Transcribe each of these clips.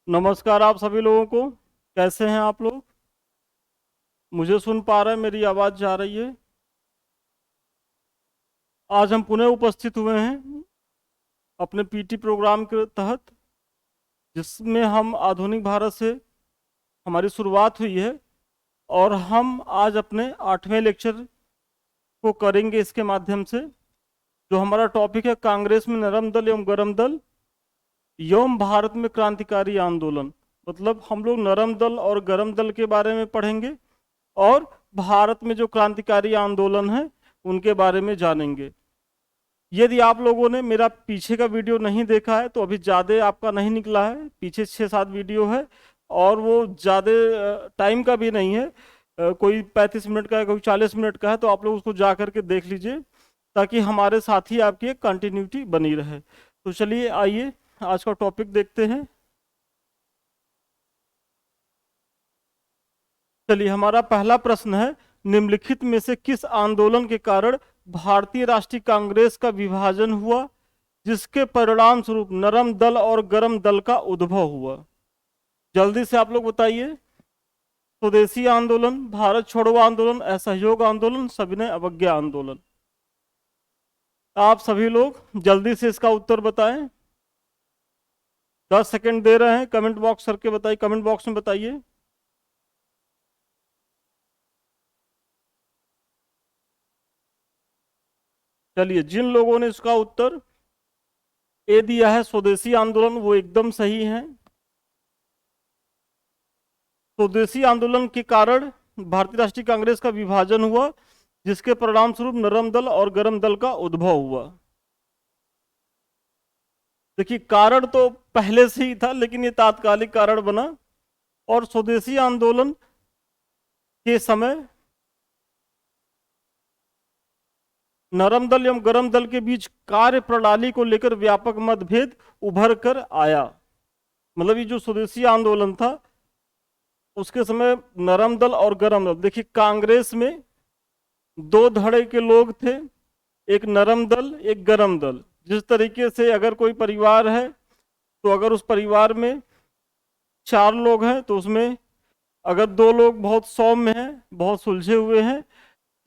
नमस्कार आप सभी लोगों को। कैसे हैं आप लोग? मुझे सुन पा रहे हैं? मेरी आवाज़ जा रही है? आज हम पुनः उपस्थित हुए हैं अपने पीटी प्रोग्राम के तहत, जिसमें हम आधुनिक भारत से हमारी शुरुआत हुई है। और हम आज अपने 8वें लेक्चर को करेंगे इसके माध्यम से। जो हमारा टॉपिक है, कांग्रेस में नरम दल एवं गरम दल एवं भारत में क्रांतिकारी आंदोलन। मतलब हम लोग नरम दल और गरम दल के बारे में पढ़ेंगे और भारत में जो क्रांतिकारी आंदोलन है उनके बारे में जानेंगे। यदि आप लोगों ने मेरा पीछे का वीडियो नहीं देखा है तो अभी ज़्यादा आपका नहीं निकला है, पीछे 6-7 वीडियो है और वो ज़्यादा टाइम का भी नहीं है। कोई 35 मिनट का है, कोई 40 मिनट का है, तो आप लोग उसको जा करके देख लीजिए ताकि हमारे साथ ही आपकी एक कंटिन्यूटी बनी रहे। तो चलिए आइए आज का टॉपिक देखते हैं। चलिए, हमारा पहला प्रश्न है, निम्नलिखित में से किस आंदोलन के कारण भारतीय राष्ट्रीय कांग्रेस का विभाजन हुआ, जिसके परिणाम स्वरूप नरम दल और गरम दल का उद्भव हुआ? जल्दी से आप लोग बताइए। स्वदेशी आंदोलन, भारत छोड़ो आंदोलन, असहयोग आंदोलन, सविनय अवज्ञा आंदोलन? आप सभी लोग जल्दी से इसका उत्तर बताएं। 10 सेकंड दे रहे हैं, कमेंट बॉक्स करके बताइए, कमेंट बॉक्स में बताइए। चलिए, जिन लोगों ने इसका उत्तर ए दिया है स्वदेशी आंदोलन, वो एकदम सही है। स्वदेशी आंदोलन के कारण भारतीय राष्ट्रीय कांग्रेस का विभाजन हुआ, जिसके परिणाम स्वरूप नरम दल और गरम दल का उद्भव हुआ। देखिए, कारण तो पहले से ही था लेकिन ये तात्कालिक कारण बना। और स्वदेशी आंदोलन के समय नरम दल एवं गरम दल के बीच कार्य प्रणाली को लेकर व्यापक मतभेद उभर कर आया। मतलब ये जो स्वदेशी आंदोलन था उसके समय नरम दल और गरम दल, देखिए कांग्रेस में दो धड़े के लोग थे, एक नरम दल एक गरम दल। जिस तरीके से अगर कोई परिवार है तो अगर उस परिवार में 4 लोग हैं तो उसमें अगर 2 लोग बहुत सौम्य हैं, बहुत सुलझे हुए हैं,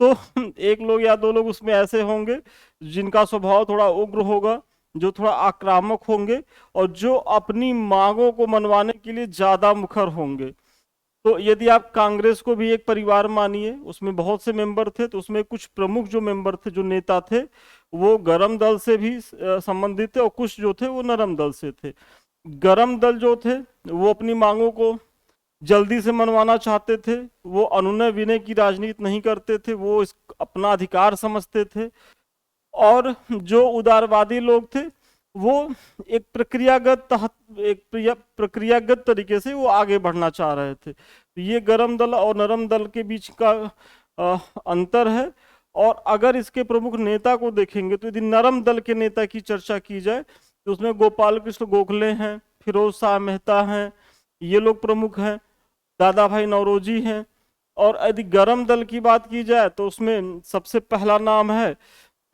तो एक लोग या 2 लोग उसमें ऐसे होंगे जिनका स्वभाव थोड़ा उग्र होगा, जो थोड़ा आक्रामक होंगे और जो अपनी मांगों को मनवाने के लिए ज्यादा मुखर होंगे। तो यदि आप कांग्रेस को भी एक परिवार मानिए, उसमें बहुत से मेंबर थे, तो उसमें कुछ प्रमुख जो मेंबर थे, जो नेता थे, वो गरम दल से भी संबंधित थे और कुछ जो थे वो नरम दल से थे। गरम दल जो थे वो अपनी मांगों को जल्दी से मनवाना चाहते थे, वो अनुनय विनय की राजनीति नहीं करते थे, वो अपना अधिकार समझते थे। और जो उदारवादी लोग थे वो एक प्रक्रियागत तरीके से वो आगे बढ़ना चाह रहे थे। तो ये गरम दल और नरम दल के बीच का अंतर है। और अगर इसके प्रमुख नेता को देखेंगे तो यदि नरम दल के नेता की चर्चा की जाए तो उसमें गोपाल कृष्ण गोखले हैं, फिरोज शाह मेहता हैं, ये लोग प्रमुख हैं, दादा भाई नौरोजी हैं। और यदि गरम दल की बात की जाए तो उसमें सबसे पहला नाम है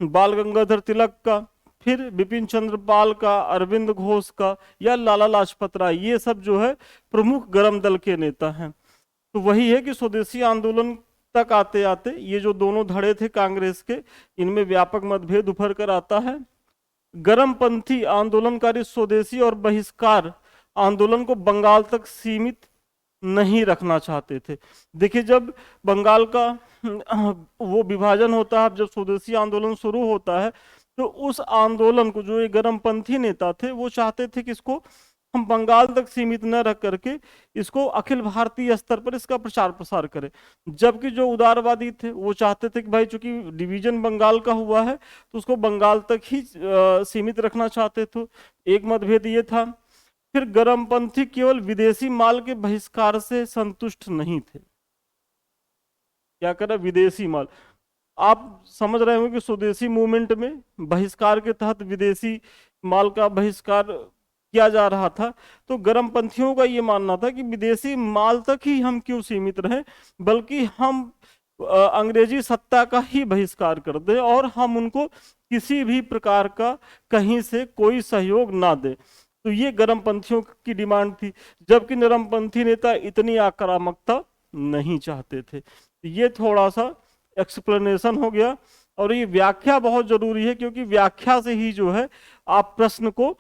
बाल गंगाधर तिलक का, फिर बिपिन चंद्र पाल का, अरविंद घोष का या लाला लाजपत राय, ये सब जो है प्रमुख गरम दल के नेता हैं। तो वही है कि स्वदेशी आंदोलन तक आते आते ये जो दोनों धड़े थे कांग्रेस के, इनमें व्यापक मतभेद उभर कर आता है। गरमपंथी आंदोलनकारी स्वदेशी और बहिष्कार आंदोलन को बंगाल तक सीमित नहीं रखना चाहते थे। देखिए, जब बंगाल का वो विभाजन होता है, जब स्वदेशी आंदोलन शुरू होता है, तो उस आंदोलन को जो ये गरमपंथी नेता थे वो चाहते थे कि इसको हम बंगाल तक सीमित न रख करके इसको अखिल भारतीय स्तर पर इसका प्रचार प्रसार करें। जबकि जो उदारवादी थे वो चाहते थे कि भाई चूंकि डिवीजन बंगाल का हुआ है तो उसको बंगाल तक ही सीमित रखना चाहते थे। एक मतभेद ये था। फिर गरमपंथी केवल विदेशी माल के बहिष्कार से संतुष्ट नहीं थे। क्या करा? विदेशी माल। आप समझ रहे हो कि स्वदेशी मूवमेंट में बहिष्कार के तहत विदेशी माल का बहिष्कार किया जा रहा था। तो गरमपंथियों का ये मानना था कि विदेशी माल तक ही हम क्यों सीमित रहें, बल्कि हम अंग्रेजी सत्ता का ही बहिष्कार कर दें और हम उनको किसी भी प्रकार का कहीं से कोई सहयोग ना दें। तो ये गर्मपंथियों की डिमांड थी, जबकि नरमपंथी नेता इतनी आक्रामकता नहीं चाहते थे। ये थोड़ा सा एक्सप्लेनेशन हो गया, और ये व्याख्या बहुत जरूरी है, क्योंकि व्याख्या से ही जो है आप प्रश्न को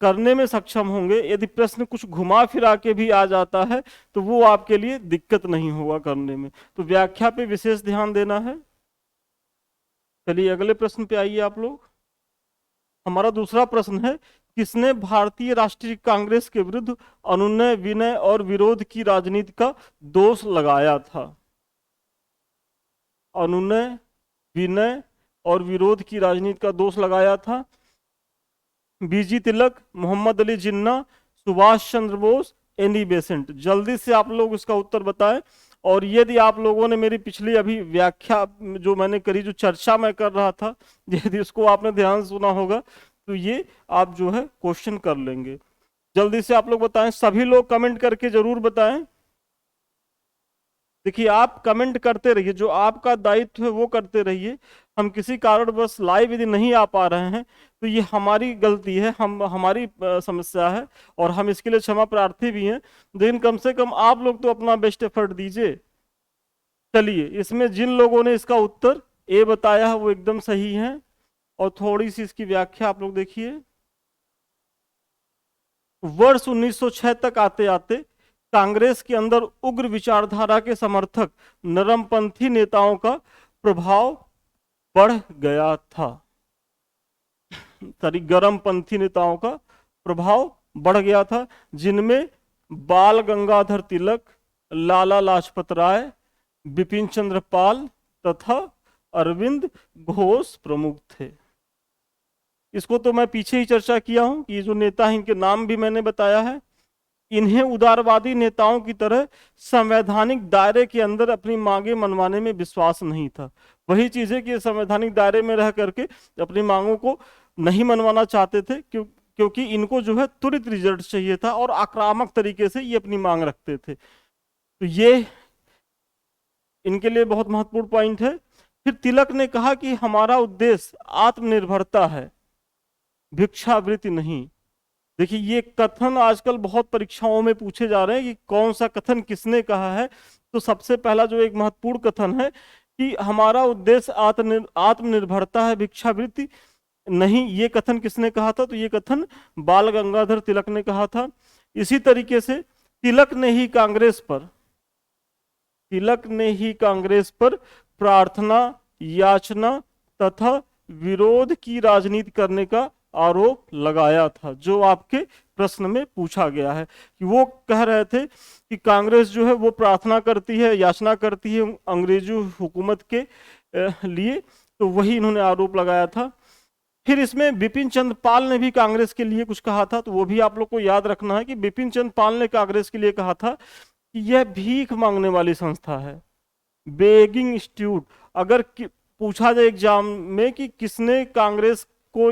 करने में सक्षम होंगे। यदि प्रश्न कुछ घुमा फिरा के भी आ जाता है तो वो आपके लिए दिक्कत नहीं होगा करने में। तो व्याख्या पे विशेष ध्यान देना है। चलिए अगले प्रश्न पे आइए आप लोग। हमारा दूसरा प्रश्न है, किसने भारतीय राष्ट्रीय कांग्रेस के विरुद्ध अनुनय, विनय और विरोध की राजनीति का दोष लगाया था? अनुनय, विनय और विरोध की राजनीति का दोष लगाया था। बीजी तिलक, मोहम्मद अली जिन्ना, सुभाष चंद्र बोस, एनी बेसेंट। जल्दी से आप लोग इसका उत्तर बताएं। और यदि आप लोगों ने मेरी पिछली अभी व्याख्या जो मैंने करी, जो चर्चा मैं कर रहा था, यदि उसको आपने ध्यान से सुना होगा तो ये आप जो है क्वेश्चन कर लेंगे। जल्दी से आप लोग बताएं, सभी लोग कमेंट करके जरूर बताएं। देखिए आप कमेंट करते रहिए, जो आपका दायित्व है वो करते रहिए। हम किसी कारणवश लाइव यदि नहीं आ पा रहे हैं तो ये हमारी गलती है, हमारी समस्या है, और हम इसके लिए क्षमा प्रार्थी भी हैं। लेकिन कम से कम आप लोग तो अपना बेस्ट एफर्ट दीजिए। चलिए, इसमें जिन लोगों ने इसका उत्तर ए बताया है वो एकदम सही है। और थोड़ी सी इसकी व्याख्या आप लोग देखिए। वर्ष 1906 तक आते आते कांग्रेस के अंदर उग्र विचारधारा के समर्थक नरमपंथी नेताओं का प्रभाव बढ़ गया था। गर्मपंथी नेताओं का प्रभाव बढ़ गया था, जिनमें बाल गंगाधर तिलक, लाला लाजपत राय, बिपिन चंद्र पाल तथा अरविंद घोष प्रमुख थे। इसको तो मैं पीछे ही चर्चा किया हूं कि ये जो नेता हैं इनके नाम भी मैंने बताया है। इन्हें उदारवादी नेताओं की तरह संवैधानिक दायरे के अंदर अपनी मांगे मनवाने में विश्वास नहीं था। वही चीज है कि संवैधानिक दायरे में रह करके अपनी मांगों को नहीं मनवाना चाहते थे, क्योंकि इनको जो है त्वरित रिजल्ट चाहिए था और आक्रामक तरीके से ये अपनी मांग रखते थे। तो ये इनके लिए बहुत महत्वपूर्ण पॉइंट है। फिर तिलक ने कहा कि हमारा उद्देश्य आत्मनिर्भरता है, भिक्षावृत्ति नहीं। देखिए ये कथन आजकल बहुत परीक्षाओं में पूछे जा रहे हैं कि कौन सा कथन किसने कहा है। तो सबसे पहला जो एक महत्वपूर्ण कथन है कि हमारा उद्देश्य आत्मनिर्भरता है, भिक्षावृत्ति नहीं, ये कथन किसने कहा था? तो ये कथन बाल गंगाधर तिलक ने कहा था। इसी तरीके से तिलक ने ही कांग्रेस पर प्रार्थना, याचना तथा विरोध की राजनीति करने का आरोप लगाया था, जो आपके प्रश्न में पूछा गया है कि वो कह रहे थे कि कांग्रेस जो है वो प्रार्थना करती है, याचना करती है अंग्रेजी हुकूमत के लिए। तो वही इन्होंने आरोप लगाया था। फिर इसमें बिपिन चंद्र पाल ने भी कांग्रेस के लिए कुछ कहा था, तो वो भी आप लोग को याद रखना है कि बिपिन चंद्र पाल ने कांग्रेस के लिए कहा था कि यह भीख मांगने वाली संस्था है, बेगिंग इंस्टीट्यूट। अगर पूछा जाए एग्जाम में कि किसने कांग्रेस को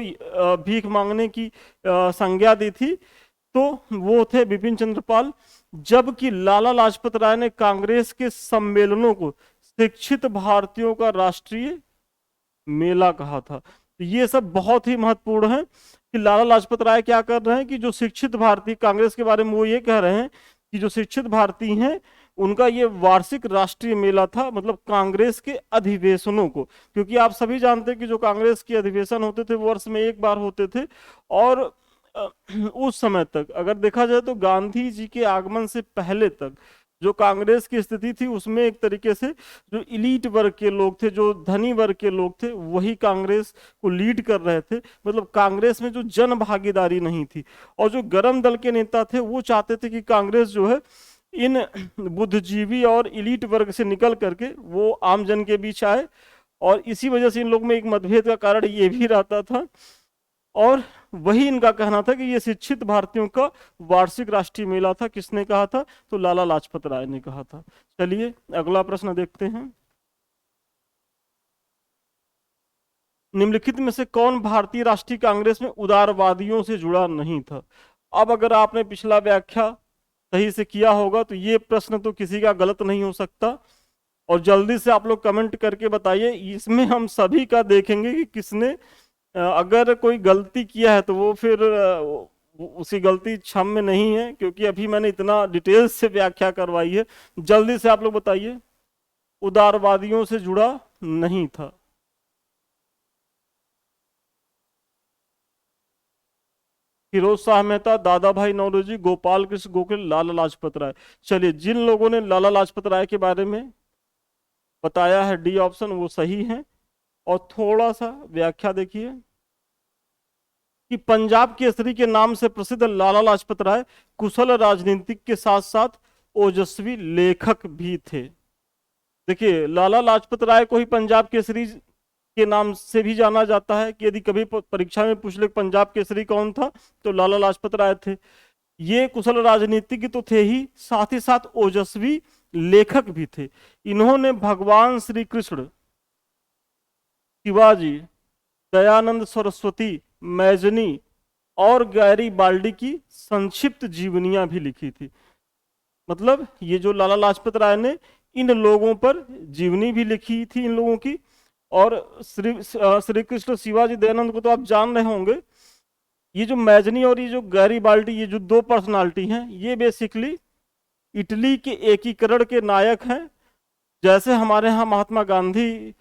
भीख मांगने की संज्ञा दी थी, तो वो थे बिपिन चंद्र पाल। जबकि लाला लाजपत राय ने कांग्रेस के सम्मेलनों को शिक्षित भारतीयों का राष्ट्रीय मेला कहा था। तो ये सब बहुत ही महत्वपूर्ण है कि लाला लाजपत राय क्या कर रहे हैं कि जो शिक्षित भारतीय, कांग्रेस के बारे में वो ये कह रहे हैं कि जो शिक्षित भारतीय हैं उनका ये वार्षिक राष्ट्रीय मेला था, मतलब कांग्रेस के अधिवेशनों को। क्योंकि आप सभी जानते हैं कि जो कांग्रेस के अधिवेशन होते थे वो वर्ष में एक बार होते थे। और उस समय तक अगर देखा जाए तो गांधी जी के आगमन से पहले तक जो कांग्रेस की स्थिति थी उसमें एक तरीके से जो इलीट वर्ग के लोग थे, जो धनी वर्ग के लोग थे, वही कांग्रेस को लीड कर रहे थे। मतलब कांग्रेस में जो जन भागीदारी नहीं थी। और जो गरम दल के नेता थे वो चाहते थे कि कांग्रेस जो है इन बुद्धिजीवी और इलीट वर्ग से निकल करके वो आम जन के बीच आए। और इसी वजह से इन लोग में एक मतभेद का कारण ये भी रहता था। और वही इनका कहना था कि ये शिक्षित भारतीयों का वार्षिक राष्ट्रीय मेला था। किसने कहा था? तो लाला लाजपत राय ने कहा था। चलिए अगला प्रश्न देखते हैं। निम्नलिखित में से कौन भारतीय राष्ट्रीय कांग्रेस में उदारवादियों से जुड़ा नहीं था? अब अगर आपने पिछला व्याख्या सही से किया होगा तो ये प्रश्न तो किसी का गलत नहीं हो सकता। और जल्दी से आप लोग कमेंट करके बताइए। इसमें हम सभी का देखेंगे कि किसने अगर कोई गलती किया है तो वो फिर उसकी गलती क्षम्य नहीं है, क्योंकि अभी मैंने इतना डिटेल से व्याख्या करवाई है। जल्दी से आप लोग बताइए, उदारवादियों से जुड़ा नहीं था। फिरोज शाह मेहता, दादा भाई नौरोजी, गोपाल कृष्ण गोखले, लाला लाजपत राय। चलिए, जिन लोगों ने लाला लाजपत राय के बारे में बताया है डी ऑप्शन, वो सही है। और थोड़ा सा व्याख्या देखिए कि पंजाब केसरी के नाम से प्रसिद्ध लाला लाजपत राय कुशल राजनीतिक के साथ साथ ओजस्वी लेखक भी थे। देखिए, लाला लाजपत राय को ही पंजाब केसरी के नाम से भी जाना जाता है, कि यदि कभी परीक्षा में पूछ ले पंजाब केसरी कौन था, तो लाला लाजपत राय थे। ये कुशल राजनीतिज्ञ तो थे ही साथ ओजस्वी लेखक भी थे। इन्होंने भगवान श्री कृष्ण, शिवाजी, दयानंद सरस्वती, मैजनी और गैरी बाल्डी की संक्षिप्त जीवनियां भी लिखी थी। मतलब ये जो लाला लाजपत राय ने इन लोगों पर जीवनी भी लिखी थी, इन लोगों की। और श्री कृष्ण, शिवाजी, दयानंद को तो आप जान रहे होंगे। ये जो मैजनी और ये जो गैरी बाल्डी, ये जो दो पर्सनालिटी हैं, ये बेसिकली इटली के एकीकरण के नायक हैं। जैसे हमारे यहाँ महात्मा गांधी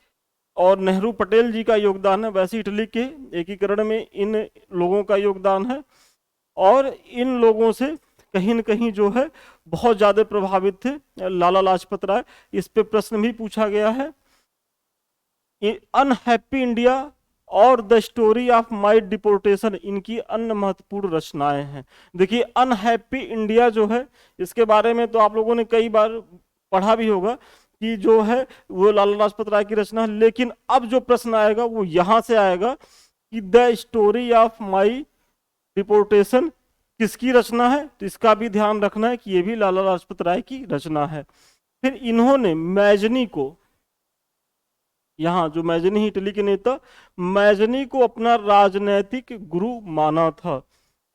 और नेहरू पटेल जी का योगदान है, वैसे इटली के एकीकरण में इन लोगों का योगदान है। और इन लोगों से कहीं न कहीं जो है बहुत ज्यादा प्रभावित थे लाला लाजपत राय। इस पे प्रश्न भी पूछा गया है। अनहैप्पी इंडिया और the story of my deportation इनकी अन्य महत्वपूर्ण रचनाएं हैं। देखिए, अनहैप्पी इंडिया जो है, इसके बारे में तो आप लोगों ने कई बार पढ़ा भी होगा कि जो है वो लाला लाजपत राय की रचना है। लेकिन अब जो प्रश्न आएगा वो यहां से आएगा कि the story of my deportation किसकी रचना है। तो इसका भी ध्यान रखना है कि ये भी लाला लाजपत राय की रचना है। फिर इन्होंने मैजनी को, यहाँ जो मैजनी इटली के नेता, मैजनी को अपना राजनैतिक गुरु माना था।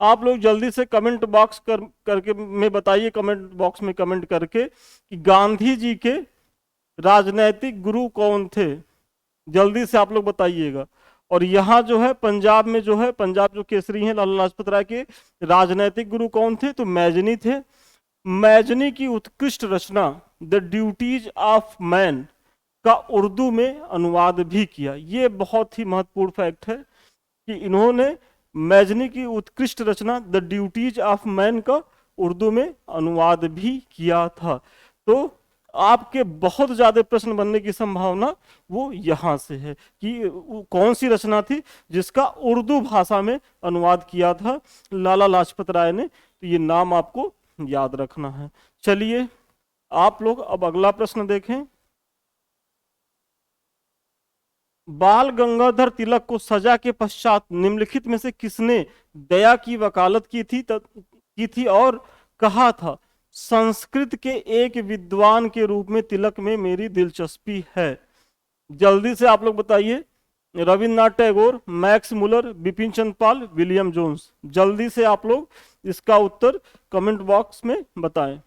आप लोग जल्दी से कमेंट बॉक्स करके में बताइए, कमेंट बॉक्स में कमेंट करके, कि गांधी जी के राजनैतिक गुरु कौन थे। जल्दी से आप लोग बताइएगा। और यहाँ जो है पंजाब में जो है, पंजाब जो केसरी हैं लाला लाजपत राय के, राजनैतिक गुरु कौन थे, तो मैजनी थे। मैजनी की उत्कृष्ट रचना द ड्यूटीज ऑफ मैन का उर्दू में अनुवाद भी किया। ये बहुत ही महत्वपूर्ण फैक्ट है कि इन्होंने मैजनी की उत्कृष्ट रचना द ड्यूटीज ऑफ मैन का उर्दू में अनुवाद भी किया था। तो आपके बहुत ज्यादा प्रश्न बनने की संभावना वो यहां से है कि कौन सी रचना थी जिसका उर्दू भाषा में अनुवाद किया था लाला लाजपत राय ने। तो ये नाम आपको याद रखना है। चलिए, आप लोग अब अगला प्रश्न देखें। बाल गंगाधर तिलक को सजा के पश्चात निम्नलिखित में से किसने दया की वकालत की थी और कहा था, संस्कृत के एक विद्वान के रूप में तिलक में मेरी दिलचस्पी है। जल्दी से आप लोग बताइए। Rabindranath Tagore, Max Muller, Bipin Chandra Pal, William Jones. जल्दी से आप लोग इसका उत्तर कमेंट बॉक्स में बताएं।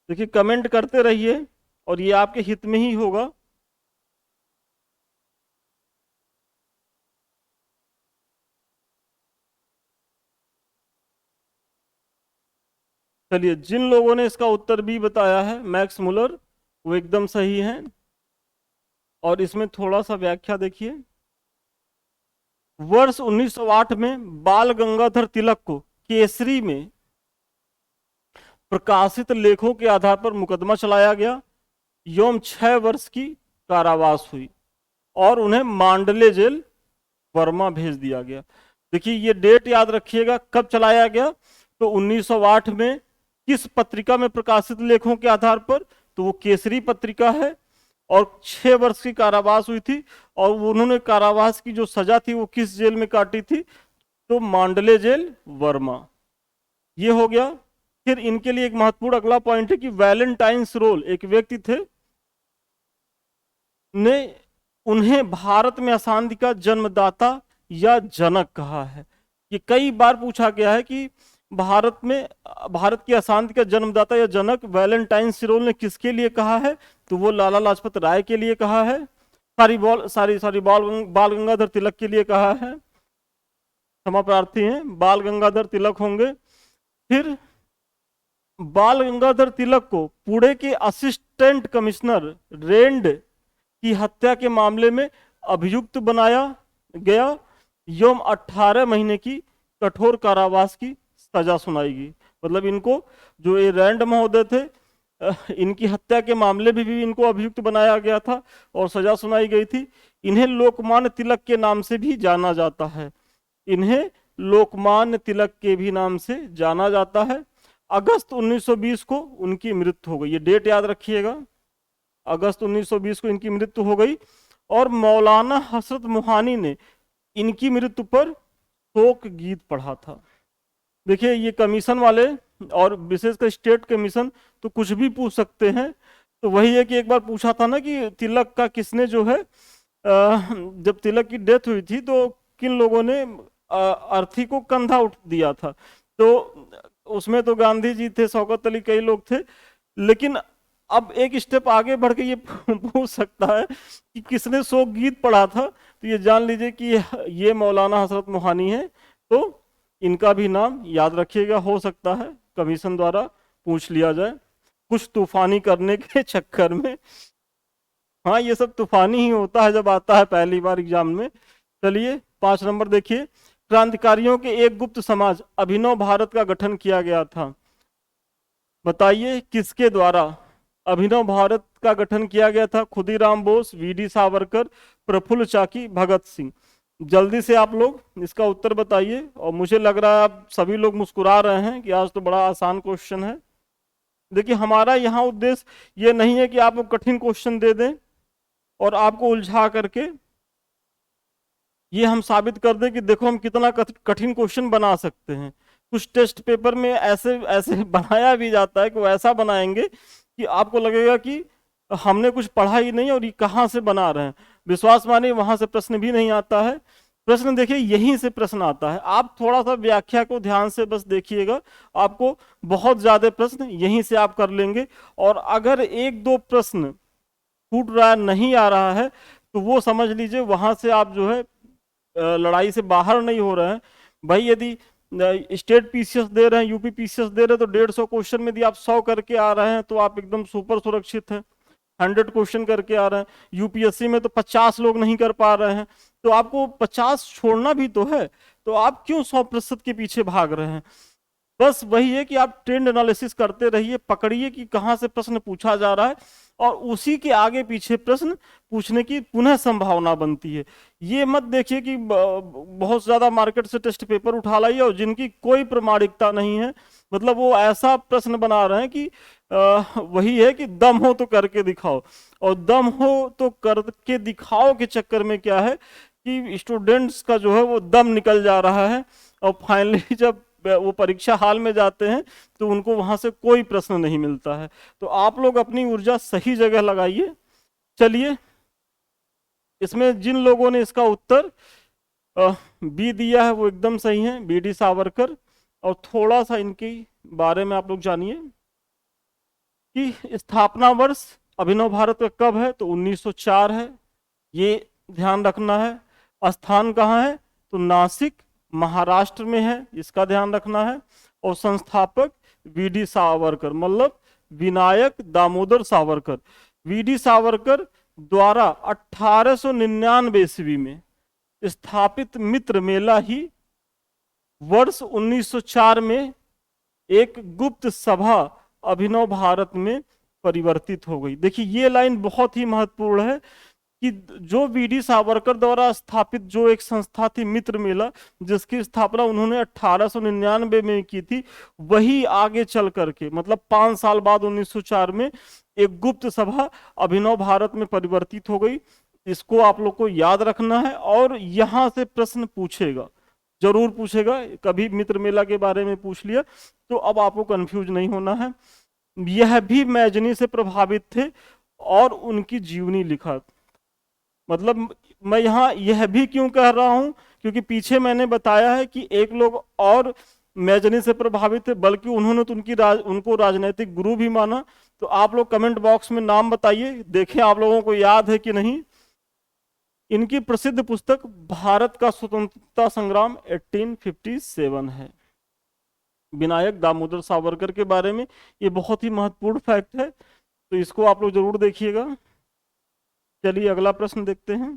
देखिए, कमेंट करते रहिए और ये आपके हित में ही होगा। चलिए, जिन लोगों ने इसका उत्तर भी बताया है मैक्स मुलर, वो एकदम सही है। और इसमें थोड़ा सा व्याख्या देखिए। वर्ष 1908 में बाल गंगाधर तिलक को केसरी में प्रकाशित लेखों के आधार पर मुकदमा चलाया गया एवं 6 वर्ष की कारावास हुई और उन्हें मांडले जेल वर्मा भेज दिया गया। देखिए, ये डेट याद रखिएगा कब चलाया गया। तो 1908 में किस पत्रिका में प्रकाशित लेखों के आधार पर, तो वो केसरी पत्रिका है। और 6 वर्ष की कारावास हुई थी। और उन्होंने कारावास की जो सजा थी वो किस जेल में काटी थी, तो मांडले जेल वर्मा। ये हो गया। फिर इनके लिए एक महत्वपूर्ण अगला पॉइंट है कि वैलेंटाइन्स रोल, एक व्यक्ति थे, ने उन्हें भारत में अशांति का जन्मदाता या जनक कहा है। ये कई बार पूछा गया है कि भारत की अशांति का जन्मदाता या जनक वैलेंटाइन सिरोल ने किसके लिए कहा है? तो वो लाला लाजपत राय के लिए कहा है। बाल गंगाधर तिलक के लिए कहा है। क्षमा प्रार्थी हैं, बाल गंगाधर तिलक होंगे। फिर बाल गंगाधर तिलक को पुणे के असिस्टेंट कमिश्नर रेंड की हत्या के मामले में अभियुक्त बनाया गया एवं 18 महीने की कठोर कारावास की सजा सुनाई गई। मतलब इनको, जो ये रैंड महोदय थे, इनकी हत्या के मामले में भी इनको अभियुक्त बनाया गया था और सजा सुनाई गई थी। इन्हें लोकमान्य तिलक के नाम से भी जाना जाता है। इन्हें लोकमान्य तिलक के भी नाम से जाना जाता है। अगस्त 1920 को उनकी मृत्यु हो गई, ये डेट याद रखिएगा। अगस्त 1920 को इनकी मृत्यु हो गई और मौलाना हसरत मोहानी ने इनकी मृत्यु पर शोक गीत पढ़ा था। देखिए ये कमीशन वाले और विशेषकर स्टेट कमीशन तो कुछ भी पूछ सकते हैं। तो वही है कि एक बार पूछा था ना कि तिलक का किसने जो है जब तिलक की डेथ हुई थी तो किन लोगों ने अर्थी को कंधा उठ दिया था। तो उसमें तो गांधी जी थे, शौकत अली, कई लोग थे। लेकिन अब एक स्टेप आगे बढ़ के ये पूछ सकता है कि किसने शोक गीत पढ़ा था। तो ये जान लीजिए कि ये मौलाना हसरत मोहानी है। तो इनका भी नाम याद रखिएगा, हो सकता है कमीशन द्वारा पूछ लिया जाए कुछ तूफानी करने के चक्कर में। हाँ, ये सब तूफानी ही होता है जब आता है पहली बार एग्जाम में। चलिए 5 नंबर देखिए, क्रांतिकारियों के एक गुप्त समाज अभिनव भारत का गठन किया गया था। बताइए किसके द्वारा अभिनव भारत का गठन किया गया था? खुदीराम बोस, वीडी सावरकर, प्रफुल्ल चाकी, भगत सिंह। जल्दी से आप लोग इसका उत्तर बताइए। और मुझे लग रहा है आप सभी लोग मुस्कुरा रहे हैं कि आज तो बड़ा आसान क्वेश्चन है। देखिए हमारा यहाँ उद्देश्य ये नहीं है कि आपको कठिन क्वेश्चन दे दें और आपको उलझा करके ये हम साबित कर दें कि देखो हम कितना कठिन क्वेश्चन बना सकते हैं। कुछ टेस्ट पेपर में ऐसे ऐसे बनाया भी जाता है कि वो ऐसा बनाएंगे कि आपको लगेगा कि हमने कुछ पढ़ा ही नहीं और ये कहाँ से बना रहे हैं। विश्वास मानिए वहां से प्रश्न भी नहीं आता है। प्रश्न देखिए यहीं से प्रश्न आता है। आप थोड़ा सा व्याख्या को ध्यान से बस देखिएगा, आपको बहुत ज्यादा प्रश्न यहीं से आप कर लेंगे। और अगर एक दो प्रश्न छूट रहा है, नहीं आ रहा है, तो वो समझ लीजिए वहां से आप जो है लड़ाई से बाहर नहीं हो रहे हैं। भाई यदि स्टेट पीसीएस दे रहे हैं, यूपी पीसीएस दे रहे हैं, तो 150 क्वेश्चन में यदि आप 100 करके आ रहे हैं तो आप एकदम सुपर सुरक्षित हैं। 100 क्वेश्चन करके आ रहे हैं, यूपीएससी में तो 50 लोग नहीं कर पा रहे हैं, तो आपको 50 छोड़ना भी तो है। तो आप क्यों 100% के पीछे भाग रहे हैं? बस वही है कि आप ट्रेंड एनालिसिस करते रहिए, पकड़िए कि कहाँ से प्रश्न पूछा जा रहा है और उसी के आगे पीछे प्रश्न पूछने की पुनः संभावना बनती है। ये मत देखिए कि बहुत ज्यादा मार्केट से टेस्ट पेपर उठा लाइए और जिनकी कोई प्रमाणिकता नहीं है, मतलब वो ऐसा प्रश्न बना रहे हैं कि वही है कि दम हो तो करके दिखाओ। और दम हो तो करके दिखाओ के चक्कर में क्या है कि स्टूडेंट्स का जो है वो दम निकल जा रहा है और फाइनली जब वो परीक्षा हाल में जाते हैं तो उनको वहां से कोई प्रश्न नहीं मिलता है। तो आप लोग अपनी ऊर्जा सही जगह लगाइए। चलिए इसमें जिन लोगों ने इसका उत्तर बी दिया है वो एकदम सही है, बीडी सावरकर। और थोड़ा सा इनके बारे में आप लोग जानिए कि स्थापना वर्ष अभिनव भारत का कब है? तो 1904 है, ये ध्यान रखना है। स्थान कहाँ है? तो नासिक महाराष्ट्र में है, इसका ध्यान रखना है। और संस्थापक वीडी सावरकर, मतलब विनायक दामोदर सावरकर। वीडी सावरकर द्वारा 1899 ईस्वी में स्थापित मित्र मेला ही वर्ष 1904 में एक गुप्त सभा अभिनव भारत में परिवर्तित हो गई। देखिए ये लाइन बहुत ही महत्वपूर्ण है कि जो वीडी सावरकर द्वारा स्थापित जो एक संस्था थी मित्र मेला, जिसकी स्थापना उन्होंने 1899 में की थी, वही आगे चल करके मतलब 5 साल बाद 1904 में एक गुप्त सभा अभिनव भारत में परिवर्तित हो गई। इसको आप लोग को याद रखना है और यहां से प्रश्न पूछेगा, जरूर पूछेगा। कभी मित्र मेला के बारे में पूछ लिया तो अब आपको कंफ्यूज नहीं होना है। यह भी मैजनी से प्रभावित थे और उनकी जीवनी लिखा। मतलब मैं यहाँ यह भी क्यों कह रहा हूं, क्योंकि पीछे मैंने बताया है कि एक लोग और मैजनी से प्रभावित थे, बल्कि उन्होंने तो उनको राजनीतिक गुरु भी माना। तो आप लोग कमेंट बॉक्स में नाम बताइए, देखें आप लोगों को याद है कि नहीं। इनकी प्रसिद्ध पुस्तक भारत का स्वतंत्रता संग्राम 1857 है। विनायक दामोदर सावरकर के बारे में ये बहुत ही महत्वपूर्ण फैक्ट है, तो इसको आप लोग जरूर देखिएगा। चलिए अगला प्रश्न देखते हैं।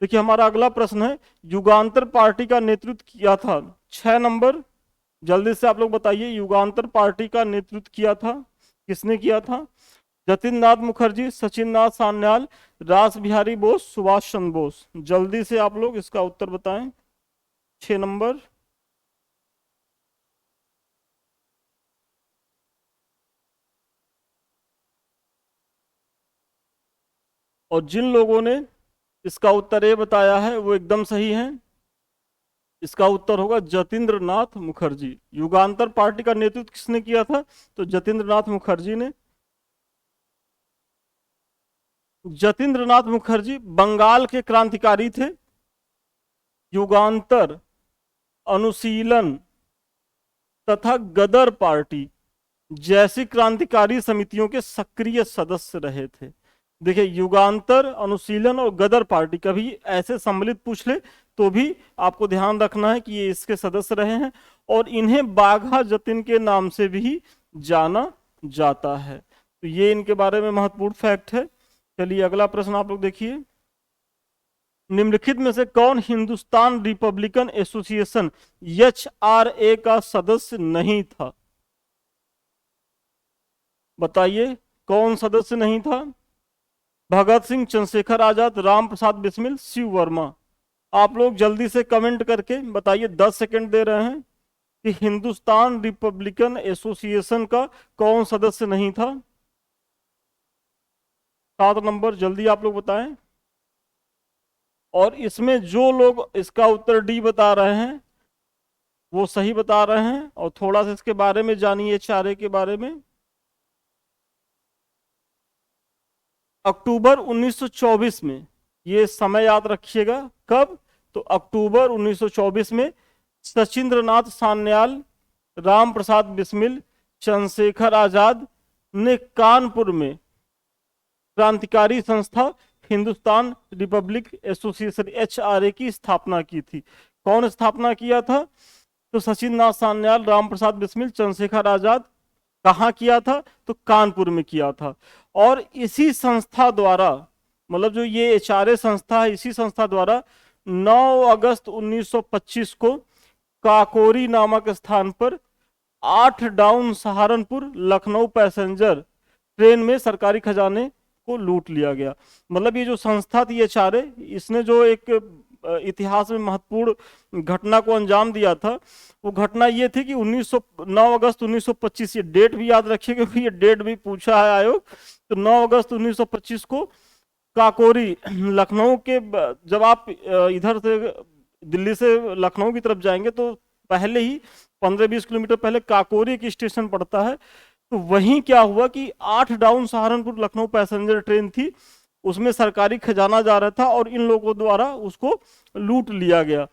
देखिए हमारा अगला प्रश्न है, युगांतर पार्टी का नेतृत्व किया था। 6 नंबर, जल्दी से आप लोग बताइए, युगांतर पार्टी का नेतृत्व किया था, किसने किया था? जतिन नाथ मुखर्जी, सचिन नाथ सान्याल, रास बिहारी बोस, सुभाष चंद्र बोस। जल्दी से आप लोग इसका उत्तर बताएं। 6 नंबर। और जिन लोगों ने इसका उत्तर ए बताया है वो एकदम सही है। इसका उत्तर होगा जतिंद्र नाथ मुखर्जी। युगांतर पार्टी का नेतृत्व किसने किया था? तो जतिंद्र नाथ मुखर्जी ने। जतिंद्र नाथ मुखर्जी बंगाल के क्रांतिकारी थे। युगांतर, अनुशीलन तथा गदर पार्टी जैसी क्रांतिकारी समितियों के सक्रिय सदस्य रहे थे। देखिए युगांतर, अनुशीलन और गदर पार्टी, कभी ऐसे सम्मिलित पूछ ले तो भी आपको ध्यान रखना है कि ये इसके सदस्य रहे हैं, और इन्हें बाघा जतिन के नाम से भी जाना जाता है। तो ये इनके बारे में महत्वपूर्ण फैक्ट है। चलिए अगला प्रश्न आप लोग देखिए। निम्नलिखित में से कौन हिंदुस्तान रिपब्लिकन एसोसिएशन HRA का सदस्य नहीं था? बताइए कौन सदस्य नहीं था? भगत सिंह, चंद्रशेखर आजाद, राम प्रसाद बिस्मिल, शिव वर्मा। आप लोग जल्दी से कमेंट करके बताइए, 10 सेकंड दे रहे हैं, कि हिंदुस्तान रिपब्लिकन एसोसिएशन का कौन सदस्य नहीं था? 7 नंबर, जल्दी आप लोग बताएं। और इसमें जो लोग इसका उत्तर डी बता रहे हैं वो सही बता रहे हैं। और थोड़ा सा इसके बारे में जानिए, HRA के बारे में। अक्टूबर 1924 में, ये समय याद रखिएगा, कब? तो अक्टूबर 1924 में सचिंद्र नाथ सान्याल, राम प्रसाद बिस्मिल, चंद्रशेखर आजाद ने कानपुर में क्रांतिकारी संस्था हिंदुस्तान रिपब्लिक एसोसिएशन HRA की स्थापना की थी। कौन स्थापना किया था? तो सचिन नाथ सान्याल, राम प्रसाद बिस्मिल, चंद्रशेखर आजाद। कहाँ किया था? तो कानपुर में किया था। और इसी संस्था द्वारा, मतलब जो ये HRA संस्था है, इसी संस्था द्वारा 9 अगस्त 1925 को काकोरी नामक स्थान पर 8 down Saharanpur Lucknow passenger train में सरकारी खजाने को लूट लिया गया। मतलब ये जो संस्था थी HRA, इसने जो एक इतिहास में महत्वपूर्ण घटना को अंजाम दिया था, वो घटना ये थी कि 9 अगस्त 1925, ये डेट भी याद रखिए क्योंकि ये डेट भी पूछा है आयोग। तो 9 अगस्त 1925 को काकोरी, लखनऊ के, जब आप इधर से दिल्ली से लखनऊ की तरफ जाएंगे तो पहले ही 15-20 किलोमीटर पहले काकोरी की स्टेशन पड़ता है। तो वहीं क्या हुआ कि 8 down Saharanpur Lucknow passenger train थी, उसमें सरकारी खजाना जा रहा था और इन लोगों द्वारा उसको लूट लिया गया,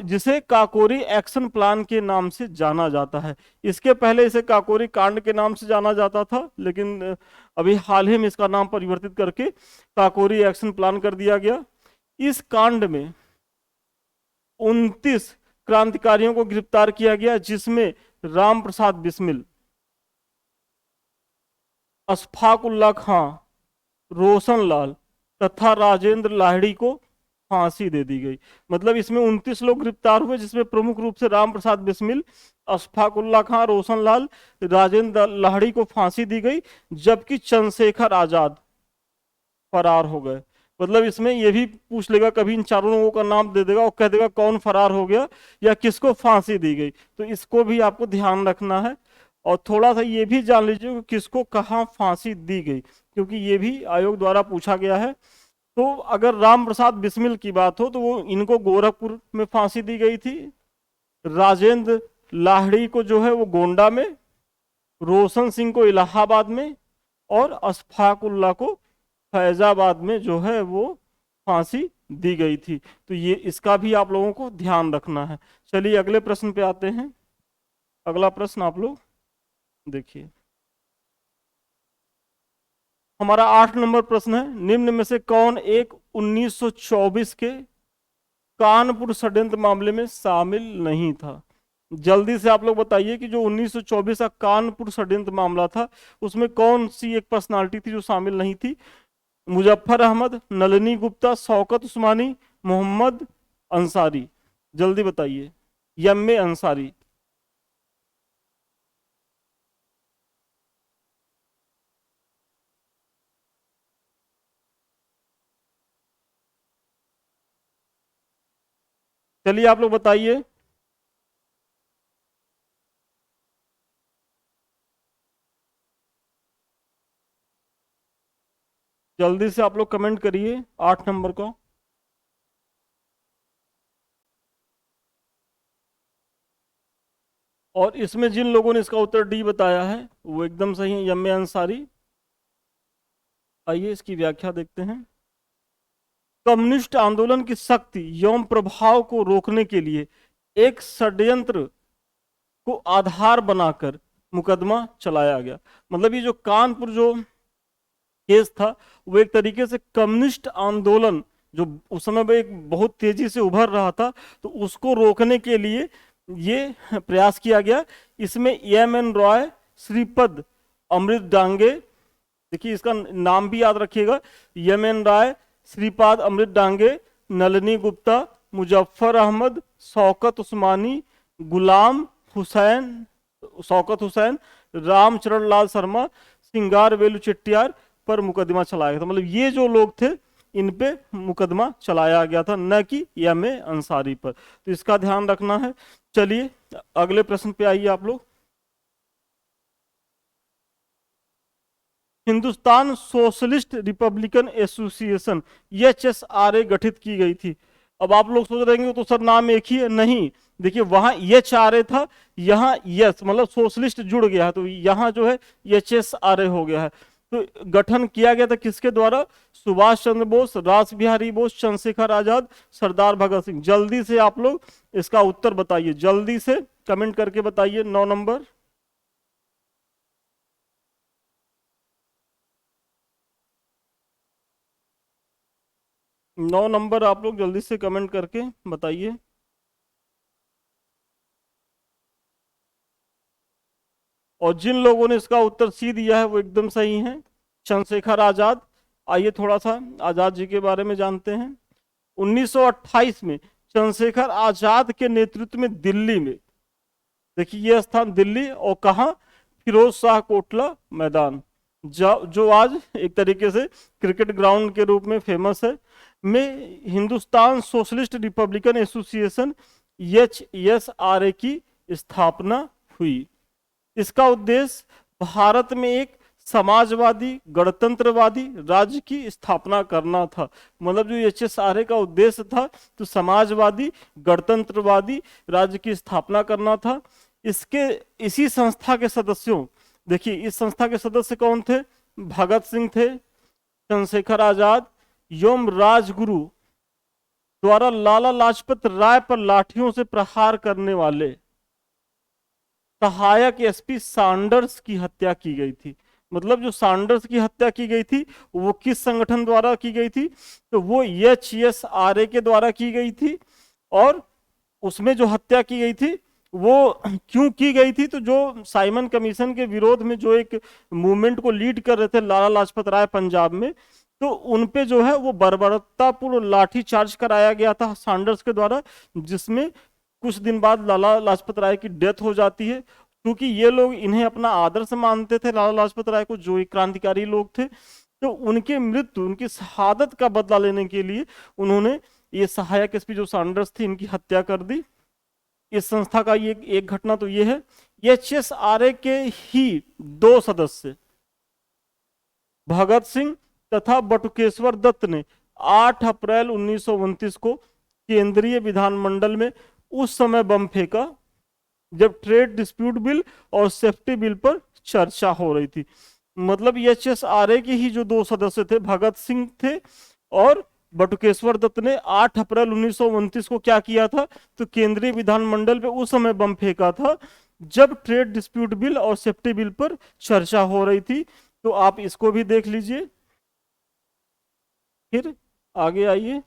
जिसे काकोरी एक्शन प्लान के नाम से जाना जाता है। इसके पहले इसे काकोरी कांड के नाम से जाना जाता था, लेकिन अभी हाल ही में इसका नाम परिवर्तित करके काकोरी एक्शन प्लान कर दिया गया। इस कांड में 29 क्रांतिकारियों को गिरफ्तार किया गया, जिसमें राम प्रसाद बिस्मिल, अशफाक उल्ला खां, रोशन लाल तथा राजेंद्र लाहिड़ी को फांसी दे दी गई। मतलब इसमें 29 लोग गिरफ्तार हुए, जिसमें प्रमुख रूप से राम प्रसाद बिस्मिल, अशफाक उल्ला खां, रोशन लाल, राजेंद्र लाहिड़ी को फांसी दी गई, जबकि चंद्रशेखर आजाद फरार हो गए। मतलब इसमें यह भी पूछ लेगा, कभी इन चारों लोगों का नाम दे देगा और कह देगा कौन फरार हो गया या किसको फांसी दी गई। तो इसको भी आपको ध्यान रखना है। और थोड़ा सा ये भी जान लीजिए कि किसको कहाँ फांसी दी गई, क्योंकि ये भी आयोग द्वारा पूछा गया है। तो अगर राम प्रसाद बिस्मिल की बात हो तो वो इनको गोरखपुर में फांसी दी गई थी, राजेंद्र लाहिड़ी को जो है वो गोंडा में, रोशन सिंह को इलाहाबाद में और अशफाक उल्ला को फैजाबाद में जो है वो फांसी दी गई थी। तो ये इसका भी आप लोगों को ध्यान रखना है। चलिए अगले प्रश्न पे आते हैं। अगला प्रश्न आप लोग देखिए, हमारा 8 नंबर प्रश्न है, निम्न में से कौन एक 1924 के कानपुर षड्यंत्र मामले में शामिल नहीं था? जल्दी से आप लोग बताइए कि जो 1924 का कानपुर षड्यंत्र मामला था उसमें कौन सी एक पर्सनालिटी थी जो शामिल नहीं थी? मुजफ्फर अहमद, नलिनी गुप्ता, शौकत उस्मानी, मोहम्मद अंसारी। जल्दी बताइए। यम अंसारी। चलिए आप लोग बताइए। जल्दी से आप लोग कमेंट करिए 8 नंबर को। और इसमें जिन लोगों ने इसका उत्तर डी बताया है वो एकदम सही है, यम अंसारी। आइए इसकी व्याख्या देखते हैं। कम्युनिस्ट आंदोलन की शक्ति एवं प्रभाव को रोकने के लिए एक षड्यंत्र को आधार बनाकर मुकदमा चलाया गया। मतलब ये जो कानपुर जो केस था वो एक तरीके से कम्युनिस्ट आंदोलन जो उस समय में एक बहुत तेजी से उभर रहा था, तो उसको रोकने के लिए ये प्रयास किया गया। इसमें एम रॉय, श्रीपद, अमृत डांगे, देखिए इसका नाम भी याद रखिएगा, एम रॉय, श्रीपाद अमृत डांगे, नलिनी गुप्ता, मुजफ्फर अहमद, शौकत उस्मानी, गुलाम हुसैन, शौकत हुसैन, रामचरण लाल शर्मा, सिंगार वेलु चेट्टियार पर मुकदमा चलाया गया था। मतलब ये जो लोग थे इन पे मुकदमा चलाया गया था, न कि यम अंसारी पर। तो इसका ध्यान रखना है। चलिए अगले प्रश्न पे आइए आप लोग। Hindustan socialist republican association HSRA गठित की गई थी। अब आप लोग सोच रहे हैं तो सर नाम एक ही है, नहीं। देखिए वहां HRA था, यहाँ यस मतलब सोशलिस्ट जुड़ गया है, तो यहाँ जो है HSRA हो गया है। तो गठन किया गया था किसके द्वारा? सुभाष चंद्र बोस, रास बिहारी बोस, चंद्रशेखर आजाद, सरदार भगत सिंह। जल्दी से आप लोग इसका उत्तर बताइए, जल्दी से कमेंट करके बताइए। 9 नंबर। 9 नंबर आप लोग जल्दी से कमेंट करके बताइए। और जिन लोगों ने इसका उत्तर सी दिया है वो एकदम सही है, चंद्रशेखर आजाद। आइए थोड़ा सा आजाद जी के बारे में जानते हैं। 1928 में चंद्रशेखर आजाद के नेतृत्व में दिल्ली में, देखिए ये स्थान दिल्ली और कहाँ, फिरोज शाह कोटला मैदान, जो आज एक तरीके से क्रिकेट ग्राउंड के रूप में फेमस है, में Hindustan socialist republican association HSRA की स्थापना हुई। इसका उद्देश्य भारत में एक समाजवादी गणतंत्रवादी राज्य की स्थापना करना था। मतलब जो HSRA का उद्देश्य था तो समाजवादी गणतंत्रवादी राज्य की स्थापना करना था। इसके इसी संस्था के सदस्यों, देखिए इस संस्था के सदस्य कौन थे? भगत सिंह थे, चंद्रशेखर आजाद, एवं राजगुरु द्वारा लाला लाजपत राय पर लाठियों से प्रहार करने वाले सहायक SP सैंडर्स की हत्या की गई थी। मतलब जो सैंडर्स की हत्या की गई थी वो किस संगठन द्वारा की गई थी? तो वो HSRA के द्वारा की गई थी। और उसमें जो हत्या की गई थी वो क्यों की गई थी? तो जो साइमन कमीशन के विरोध में जो एक मूवमेंट को लीड कर रहे थे लाला लाजपत राय पंजाब में, तो उनपे जो है वो बर्बरतापूर्ण लाठी चार्ज कराया गया था सैंडर्स के द्वारा, जिसमें कुछ दिन बाद लाला लाजपत राय की डेथ हो जाती है। क्योंकि ये लोग इन्हें अपना आदर्श मानते थे, लाला लाजपत राय को, जो एक क्रांतिकारी लोग थे, तो उनके मृत्यु, उनकी शहादत का बदला लेने के लिए उन्होंने ये सहायक SP जो सैंडर्स थे इनकी हत्या कर दी। इस संस्था का ये एक घटना तो ये है। HSRA के ही 2 सदस्य भगत सिंह तथा बटुकेश्वर दत्त ने 8 अप्रैल 1929 को केंद्रीय विधानमंडल में उस समय बम फेंका जब ट्रेड डिस्प्यूट बिल और सेफ्टी बिल पर चर्चा हो रही थी। मतलब HSRA के ही जो 2 सदस्य थे, भगत सिंह थे और बटुकेश्वर दत्त ने 8 अप्रैल 1929 को क्या किया था, तो केंद्रीय विधानमंडल पे उस समय बम फेंका था जब ट्रेड डिस्प्यूट बिल और सेफ्टी बिल पर चर्चा हो रही थी। तो आप इसको भी देख लीजिए। फिर आगे आइए।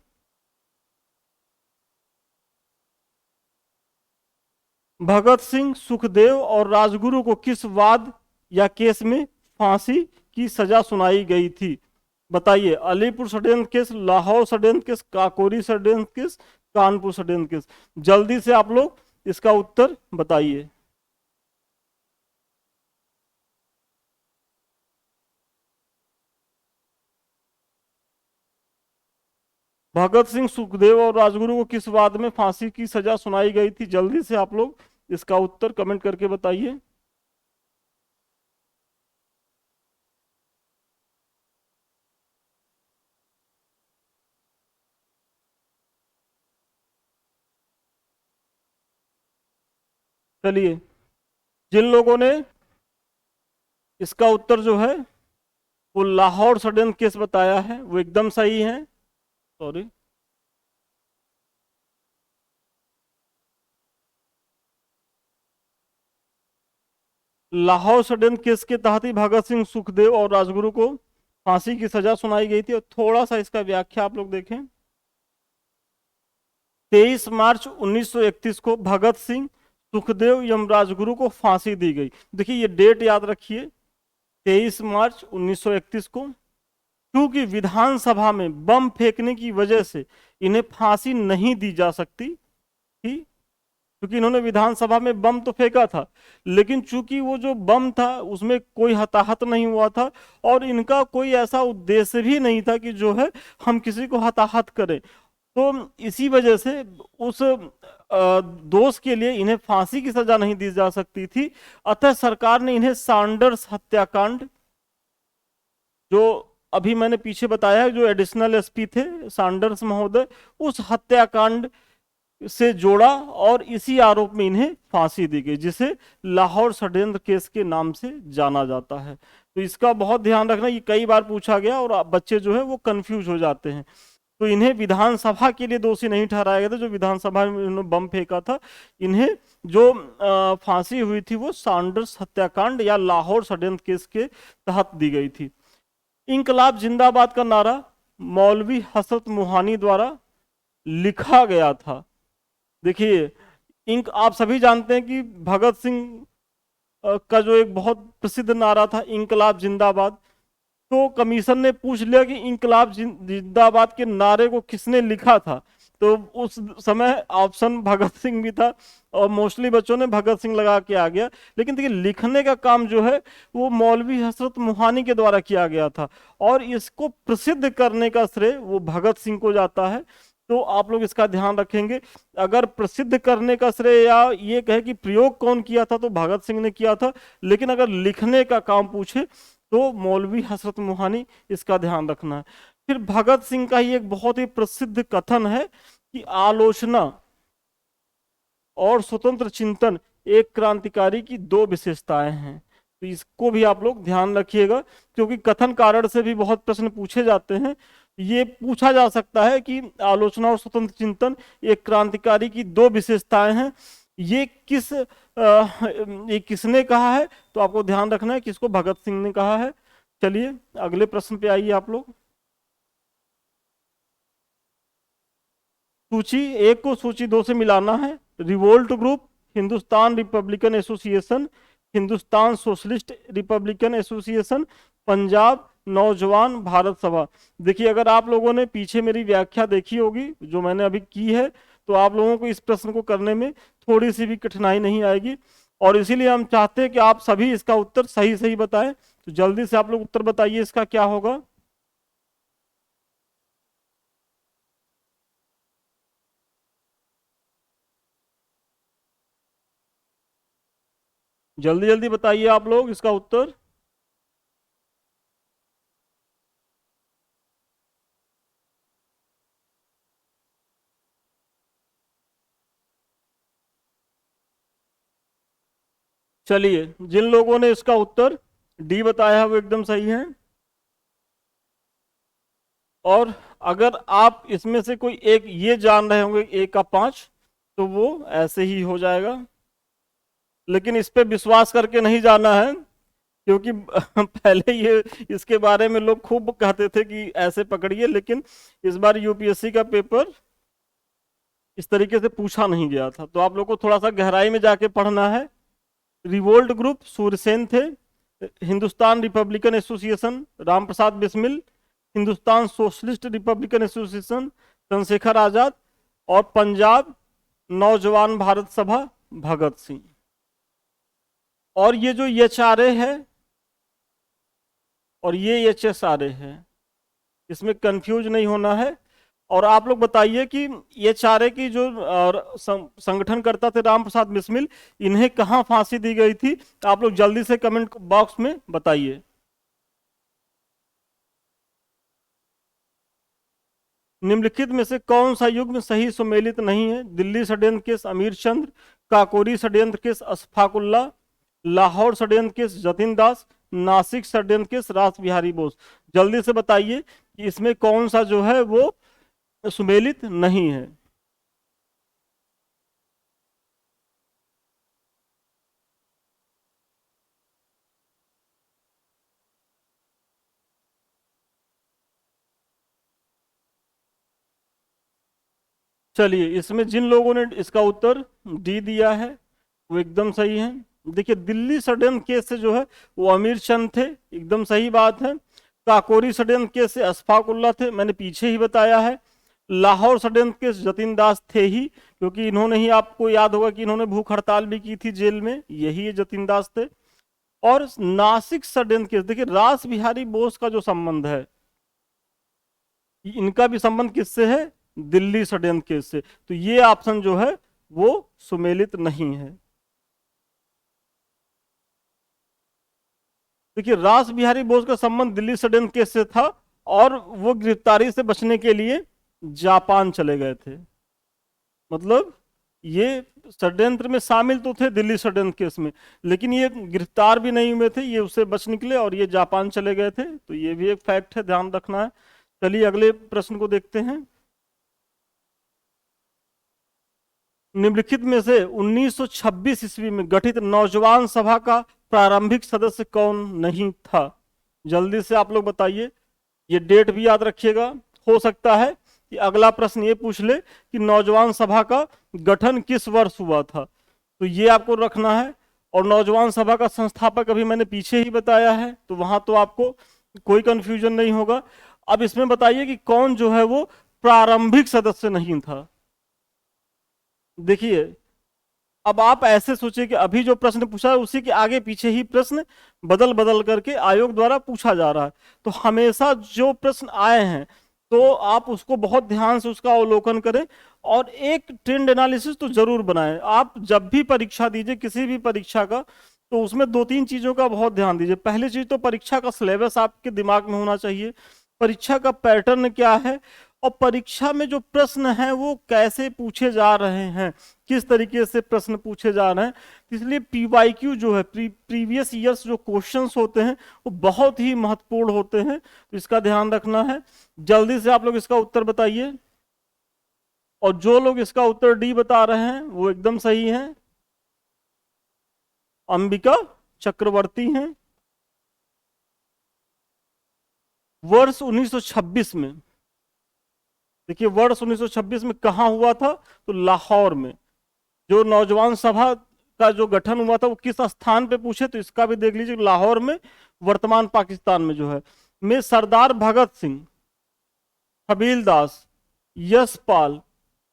भगत सिंह, सुखदेव और राजगुरु को किस वाद या केस में फांसी की सजा सुनाई गई थी? बताइए। अलीपुर षड्यंत्र केस, लाहौर षड्यंत्र केस, काकोरी षड्यंत्र केस, कानपुर षड्यंत्र केस। जल्दी से आप लोग इसका उत्तर बताइए। भगत सिंह, सुखदेव और राजगुरु को किस वाद में फांसी की सजा सुनाई गई थी? जल्दी से आप लोग इसका उत्तर कमेंट करके बताइए। चलिए, जिन लोगों ने इसका उत्तर जो है वो लाहौर षड्यंत्र केस बताया है वो एकदम सही है। सॉरी। लाहौर षड्यंत्र केस के तहत ही भगत सिंह, सुखदेव और राजगुरु को फांसी की सजा सुनाई गई थी। और थोड़ा सा इसका व्याख्या आप लोग देखें। 23 मार्च 1931 को भगत सिंह, सुखदेव एवं राजगुरु को फांसी दी गई। देखिए ये डेट याद रखिए, 23 मार्च 1931 को। क्योंकि विधानसभा में बम फेंकने की वजह से इन्हें फांसी नहीं दी जा सकती थी, क्योंकि इन्होंने विधानसभा में बम तो फेंका था, लेकिन चूंकि वो जो बम था उसमें कोई हताहत नहीं हुआ था और इनका कोई ऐसा उद्देश्य भी नहीं था कि जो है हम किसी को हताहत करें। तो इसी वजह से उस दोष के लिए इन्हें फांसी की सजा नहीं दी जा सकती थी। अतः सरकार ने इन्हें सैंडर्स हत्याकांड, जो अभी मैंने पीछे बताया है, जो एडिशनल एसपी थे सैंडर्स महोदय, उस हत्याकांड से जोड़ा और इसी आरोप में इन्हें फांसी दी गई, जिसे लाहौर षड्यंत्र केस के नाम से जाना जाता है। तो इसका बहुत ध्यान रखना, ये कई बार पूछा गया और बच्चे जो है वो कंफ्यूज हो जाते हैं। तो इन्हें विधानसभा के लिए दोषी नहीं ठहराया गया था, जो विधानसभा में इन्होंने बम फेंका था। इन्हें जो फांसी हुई थी वो सैंडर्स हत्याकांड या लाहौर षड्यंत्र केस के तहत दी गई थी। इंकलाब जिंदाबाद का नारा मौलवी हसरत मुहानी द्वारा लिखा गया था। देखिए, इंक आप सभी जानते हैं कि भगत सिंह का जो एक बहुत प्रसिद्ध नारा था इंकलाब जिंदाबाद। तो कमीशन ने पूछ लिया कि इंकलाब जिंदाबाद के नारे को किसने लिखा था। तो उस समय ऑप्शन भगत सिंह भी था और मोस्टली बच्चों ने भगत सिंह लगा के आ गया। लेकिन देखिए, लिखने का काम जो है वो मौलवी हसरत मुहानी के द्वारा किया गया था और इसको प्रसिद्ध करने का श्रेय वो भगत सिंह को जाता है। तो आप लोग इसका ध्यान रखेंगे। अगर प्रसिद्ध करने का श्रेय या ये कहे कि प्रयोग कौन किया था तो भगत सिंह ने किया था, लेकिन अगर लिखने का काम पूछे तो मौलवी हसरत मुहानी, इसका ध्यान रखना है। फिर भगत सिंह का ही एक बहुत ही प्रसिद्ध कथन है कि आलोचना और स्वतंत्र चिंतन एक क्रांतिकारी की दो विशेषताएं हैं। तो इसको भी आप लोग ध्यान रखिएगा, क्योंकि कथन कारण से भी बहुत प्रश्न पूछे जाते हैं। ये पूछा जा सकता है कि आलोचना और स्वतंत्र चिंतन एक क्रांतिकारी की दो विशेषताएं हैं, ये किसने कहा है? तो आपको ध्यान रखना है किसको, भगत सिंह ने कहा है। चलिए अगले प्रश्न पे आइए आप लोग। सूची एक को सूची दो से मिलाना है। Revolt group, Hindustan republican association, Hindustan socialist republican association, Punjab नौजवान भारत सभा। देखिए, अगर आप लोगों ने पीछे मेरी व्याख्या देखी होगी जो मैंने अभी की है, तो आप लोगों को इस प्रश्न को करने में थोड़ी सी भी कठिनाई नहीं आएगी। और इसीलिए हम चाहते हैं कि आप सभी इसका उत्तर सही सही बताएं। तो जल्दी से आप लोग उत्तर बताइए, इसका क्या होगा? जल्दी जल्दी बताइए आप लोग इसका उत्तर। चलिए, जिन लोगों ने इसका उत्तर डी बताया है वो एकदम सही है। और अगर आप इसमें से कोई एक ये जान रहे होंगे A का 5, तो वो ऐसे ही हो जाएगा। लेकिन इस पे विश्वास करके नहीं जाना है, क्योंकि पहले ये इसके बारे में लोग खूब कहते थे कि ऐसे पकड़िए, लेकिन इस बार यूपीएससी का पेपर इस तरीके से पूछा नहीं गया था, तो आप लोग को थोड़ा सा गहराई में जाके पढ़ना है। रिवोल्ट ग्रुप सूर्यसेन थे, Hindustan republican association Ram Prasad Bismil, Hindustan socialist republican association Chandrashekhar Azad, और पंजाब नौजवान भारत सभा भगत सिंह। और ये जो एचआरए है और ये एचएसआरए है, इसमें कंफ्यूज नहीं होना है। और आप लोग बताइए कि ये चारे की जो संगठन करता थे राम प्रसाद बिस्मिल, इन्हें कहाँ फांसी दी गई थी? आप लोग जल्दी से कमेंट बॉक्स में बताइए। निम्नलिखित में से कौन सा युग्म सही सुमेलित नहीं है? दिल्ली षड्यंत्र केस अमीर चंद्र, काकोरी षड्यंत्र केस अशफाकुल्ला, लाहौर षड्यंत्र केस जतिन दास, नासिक षड्यंत्र केस रास बिहारी बोस। जल्दी से बताइए कि इसमें कौन सा जो है वो सुमेलित नहीं है। चलिए, इसमें जिन लोगों ने इसका उत्तर डी दिया है वो एकदम सही है। देखिए, दिल्ली षड्यंत्र केस से जो है वो अमीर चंद थे, एकदम सही बात है। काकोरी षड्यंत्र केस से अशफाक उल्ला थे, मैंने पीछे ही बताया है। लाहौर षड्यंत्र केस जतिन दास थे ही, क्योंकि इन्होंने ही, आपको याद होगा कि इन्होंने भूख हड़ताल भी की थी जेल में, यही ये जतिन दास थे। और नासिक षड्यंत्र केस, देखिए रास बिहारी बोस का जो संबंध है, इनका भी संबंध किससे है? दिल्ली षड्यंत्र केस से। तो ये ऑप्शन जो है वो सुमेलित नहीं है। देखिए, रास बिहारी बोस का संबंध दिल्ली षड्यंत्र केस से था, और वो गिरफ्तारी से बचने के लिए जापान चले गए थे। मतलब ये षड्यंत्र में शामिल तो थे दिल्ली षड्यंत्र केस में, लेकिन ये गिरफ्तार भी नहीं हुए थे, ये उससे बच निकले और ये जापान चले गए थे। तो ये भी एक फैक्ट है, ध्यान रखना है। चलिए अगले प्रश्न को देखते हैं। निम्नलिखित में से 1926 ईस्वी में गठित नौजवान सभा का प्रारंभिक सदस्य कौन नहीं था? जल्दी से आप लोग बताइए, ये डेट भी याद रखिएगा। हो सकता है कि अगला प्रश्न ये पूछ ले कि नौजवान सभा का गठन किस वर्ष हुआ था, तो ये आपको रखना है। और नौजवान सभा का संस्थापक अभी मैंने पीछे ही बताया है, तो वहां तो आपको कोई कंफ्यूजन नहीं होगा। अब इसमें बताइए कि कौन जो है वो प्रारंभिक सदस्य नहीं था। देखिए, अब आप ऐसे सोचिए कि अभी जो प्रश्न पूछा है उसी के आगे पीछे ही प्रश्न बदल बदल करके आयोग द्वारा पूछा जा रहा है। तो हमेशा जो प्रश्न आए हैं तो आप उसको बहुत ध्यान से उसका अवलोकन करें, और एक ट्रेंड एनालिसिस तो जरूर बनाएं। आप जब भी परीक्षा दीजिए किसी भी परीक्षा का, तो उसमें दो तीन चीजों का बहुत ध्यान दीजिए। पहली चीज तो परीक्षा का सिलेबस आपके दिमाग में होना चाहिए, परीक्षा का पैटर्न क्या है, और परीक्षा में जो प्रश्न हैं वो कैसे पूछे जा रहे हैं, किस तरीके से प्रश्न पूछे जा रहे हैं। इसलिए पीवाईक्यू जो है, प्रीवियस ईयर्स जो क्वेश्चंस होते हैं वो बहुत ही महत्वपूर्ण होते हैं, तो इसका ध्यान रखना है। जल्दी से आप लोग इसका उत्तर बताइए, और जो लोग इसका उत्तर डी बता रहे हैं वो एकदम सही है, अंबिका चक्रवर्ती हैं। वर्ष 1926 में, देखिए वर्ष 1926 में कहाँ हुआ था? तो लाहौर में। जो नौजवान सभा का जो गठन हुआ था वो किस स्थान पे पूछे, तो इसका भी देख लीजिए, लाहौर में, वर्तमान पाकिस्तान में जो है, में सरदार भगत सिंह, कबीरदास, यशपाल,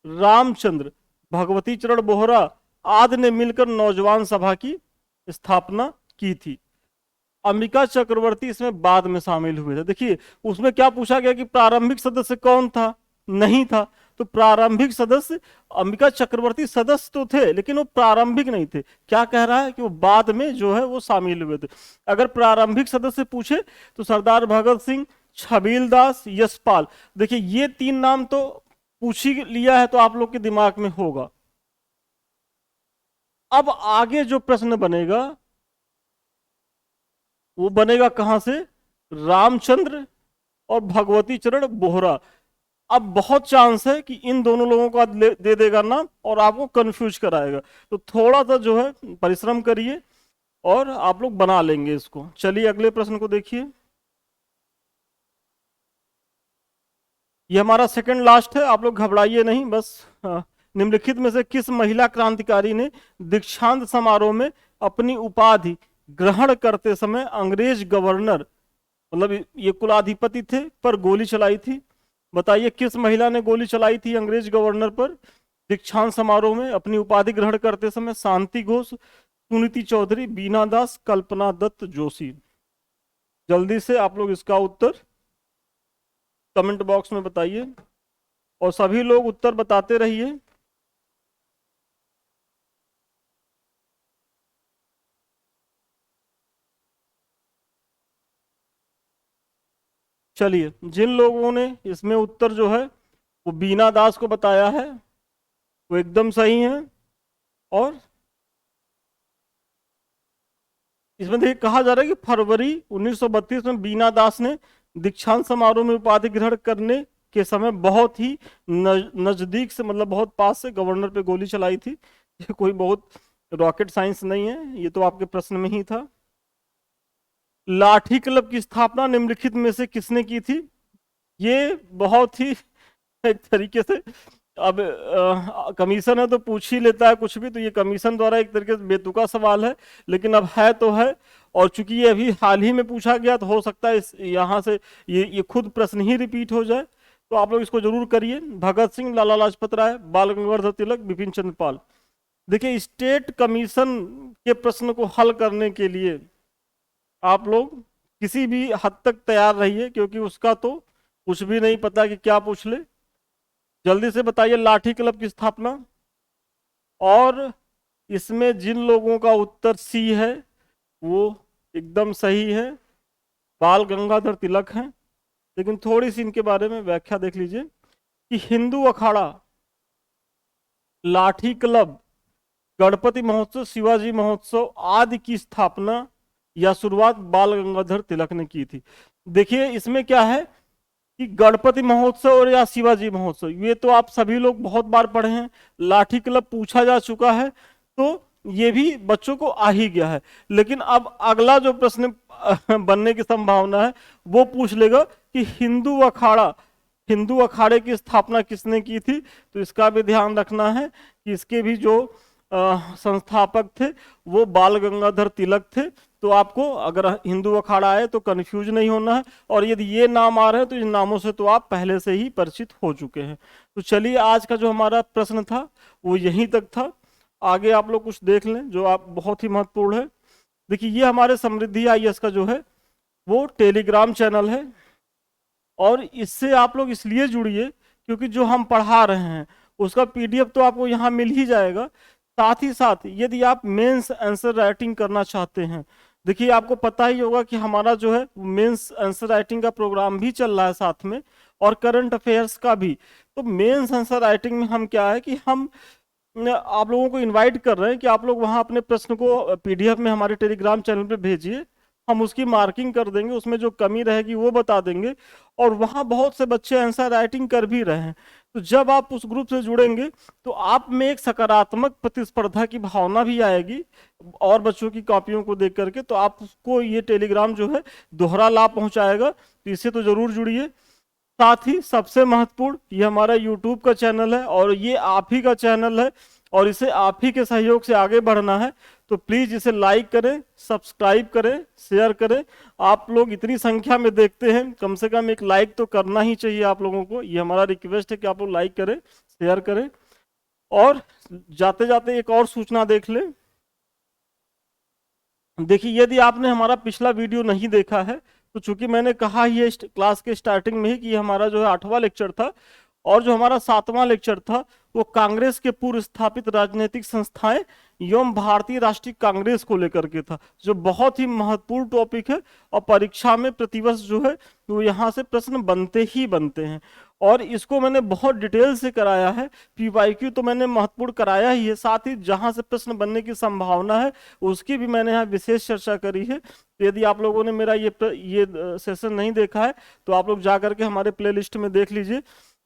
रामचंद्र, भगवती चरण बोहरा आदि ने मिलकर नौजवान सभा की स्थापना की थी। अंबिका चक्रवर्ती इसमें बाद में शामिल हुए थे। देखिए, उसमें क्या पूछा गया कि प्रारंभिक सदस्य कौन था? नहीं था। तो प्रारंभिक सदस्य अंबिका चक्रवर्ती सदस्य तो थे, लेकिन वो प्रारंभिक नहीं थे। क्या कह रहा है कि वो बाद में जो है वो शामिल हुए थे। अगर प्रारंभिक सदस्य पूछे तो सरदार भगत सिंह, छबीलदास, यशपाल। देखिए, ये तीन नाम तो पूछ ही लिया है, तो आप लोग के दिमाग में होगा। अब आगे जो प्रश्न बनेगा वो बनेगा कहां से? रामचंद्र और भगवती चरण बोहरा। अब बहुत चांस है कि इन दोनों लोगों का दे देगा नाम और आपको कंफ्यूज कराएगा, तो थोड़ा सा जो है परिश्रम करिए और आप लोग बना लेंगे इसको। चलिए अगले प्रश्न को देखिए। ये हमारा सेकंड लास्ट है, आप लोग घबराइए नहीं, बस निम्नलिखित में से किस महिला क्रांतिकारी ने दीक्षांत समारोह में अपनी उपाधि ग्रहण करते समय अंग्रेज गवर्नर, मतलब ये कुलाधिपति थे, पर गोली चलाई थी? बताइए किस महिला ने गोली चलाई थी अंग्रेज गवर्नर पर दीक्षांत समारोह में अपनी उपाधि ग्रहण करते समय? शांति घोष, सुनीति चौधरी, बीना दास, कल्पना दत्त जोशी। जल्दी से आप लोग इसका उत्तर कमेंट बॉक्स में बताइए और सभी लोग उत्तर बताते रहिए। चलिए, जिन लोगों ने इसमें उत्तर जो है वो बीना दास को बताया है वो एकदम सही है। और इसमें देखिए कहा जा रहा है कि फरवरी 1932 में बीना दास ने दीक्षांत समारोह में उपाधि ग्रहण करने के समय बहुत ही नजदीक से, मतलब बहुत पास से गवर्नर पे गोली चलाई थी। ये कोई बहुत रॉकेट साइंस नहीं है, ये तो आपके प्रश्न में ही था। लाठी क्लब की स्थापना निम्नलिखित में से किसने की थी? ये बहुत ही एक तरीके से, अब कमीशन है तो पूछ ही लेता है कुछ भी, तो ये कमीशन द्वारा एक तरीके से बेतुका सवाल है, लेकिन अब है तो है। और चूंकि ये अभी हाल ही में पूछा गया तो हो सकता है इस यहाँ से ये खुद प्रश्न ही रिपीट हो जाए, तो आप लोग इसको जरूर करिए। भगत सिंह, लाला लाजपत राय, बाल गंगाधर तिलक, बिपिन चंद्र पाल। देखिए स्टेट कमीशन के प्रश्न को हल करने के लिए आप लोग किसी भी हद तक तैयार रहिए, क्योंकि उसका तो कुछ भी नहीं पता कि क्या पूछ ले। जल्दी से बताइए लाठी क्लब की स्थापना। और इसमें जिन लोगों का उत्तर सी है वो एकदम सही है, बाल गंगाधर तिलक हैं। लेकिन थोड़ी सी इनके बारे में व्याख्या देख लीजिए कि हिंदू अखाड़ा, लाठी क्लब, गणपति महोत्सव, शिवाजी महोत्सव आदि की स्थापना या शुरुआत बाल गंगाधर तिलक ने की थी। देखिए इसमें क्या है कि गणपति महोत्सव और या शिवाजी महोत्सव ये तो आप सभी लोग बहुत बार पढ़े हैं, लाठी क्लब पूछा जा चुका है, तो ये भी बच्चों को आ ही गया है। लेकिन अब अगला जो प्रश्न बनने की संभावना है वो पूछ लेगा कि हिंदू अखाड़े की स्थापना किसने की थी? तो इसका भी ध्यान रखना है कि इसके भी जो संस्थापक थे वो बाल गंगाधर तिलक थे। तो आपको अगर हिंदू अखाड़ा आए तो कंफ्यूज नहीं होना है, और यदि ये नाम आ रहे हैं तो इन नामों से तो आप पहले से ही परिचित हो चुके हैं। तो चलिए आज का जो हमारा प्रश्न था वो यहीं तक था। आगे आप लोग कुछ देख लें जो आप बहुत ही महत्वपूर्ण है। देखिए ये हमारे समृद्धि आईएएस का जो है वो टेलीग्राम चैनल है, और इससे आप लोग इसलिए जुड़िए क्योंकि जो हम पढ़ा रहे हैं उसका पीडीएफ तो आपको यहाँ मिल ही जाएगा। साथ ही साथ यदि आप मेंस आंसर राइटिंग करना चाहते हैं, देखिए आपको पता ही होगा कि हमारा जो है मेंस आंसर राइटिंग का प्रोग्राम भी चल रहा है साथ में, और करंट अफेयर्स का भी। तो मेंस आंसर राइटिंग में हम क्या है कि हम आप लोगों को इनवाइट कर रहे हैं कि आप लोग वहां अपने प्रश्न को पीडीएफ में हमारे टेलीग्राम चैनल पे भेजिए, हम उसकी मार्किंग कर देंगे, उसमें जो कमी रहेगी वो बता देंगे। और वहाँ बहुत से बच्चे आंसर राइटिंग कर भी रहे हैं। तो जब आप उस ग्रुप से जुड़ेंगे तो आप में एक सकारात्मक प्रतिस्पर्धा की भावना भी आएगी और बच्चों की कॉपियों को देख करके, तो आपको ये टेलीग्राम जो है दोहरा लाभ पहुंचाएगा। तो इससे तो जरूर जुड़िए। साथ ही सबसे महत्वपूर्ण, ये हमारा यूट्यूब का चैनल है और ये आप ही का चैनल है, और इसे आप ही के सहयोग से आगे बढ़ना है। तो प्लीज इसे लाइक करें, सब्सक्राइब करें, शेयर करें। आप लोग इतनी संख्या में देखते हैं, कम से कम एक लाइक तो करना ही चाहिए आप लोगों को। ये हमारा रिक्वेस्ट है कि आप लोग लाइक करें, शेयर करें। और जाते जाते एक और सूचना देख लें। देखिए यदि आपने हमारा पिछला वीडियो नहीं देखा है तो चूंकि मैंने कहा ही है क्लास के स्टार्टिंग में ही कि हमारा जो है 8वां लेक्चर था, और जो हमारा 7वां लेक्चर था वो कांग्रेस के पूर्व स्थापित राजनीतिक संस्थाएं एवं भारतीय राष्ट्रीय कांग्रेस को लेकर के था, जो बहुत ही महत्वपूर्ण टॉपिक है और परीक्षा में प्रतिवर्ष जो है वो यहाँ से प्रश्न बनते ही बनते हैं। और इसको मैंने बहुत डिटेल से कराया है, पीवाईक्यू तो मैंने महत्वपूर्ण कराया ही है, साथ ही जहां से प्रश्न बनने की संभावना है उसकी भी मैंने यहाँ विशेष चर्चा करी है। तो यदि आप लोगों ने मेरा ये सेशन नहीं देखा है तो आप लोग जा करके हमारे प्लेलिस्ट में देख लीजिए।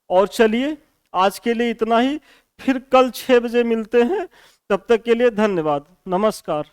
और चलिए आज के लिए इतना ही, फिर कल 6 बजे मिलते हैं, तब तक के लिए धन्यवाद, नमस्कार।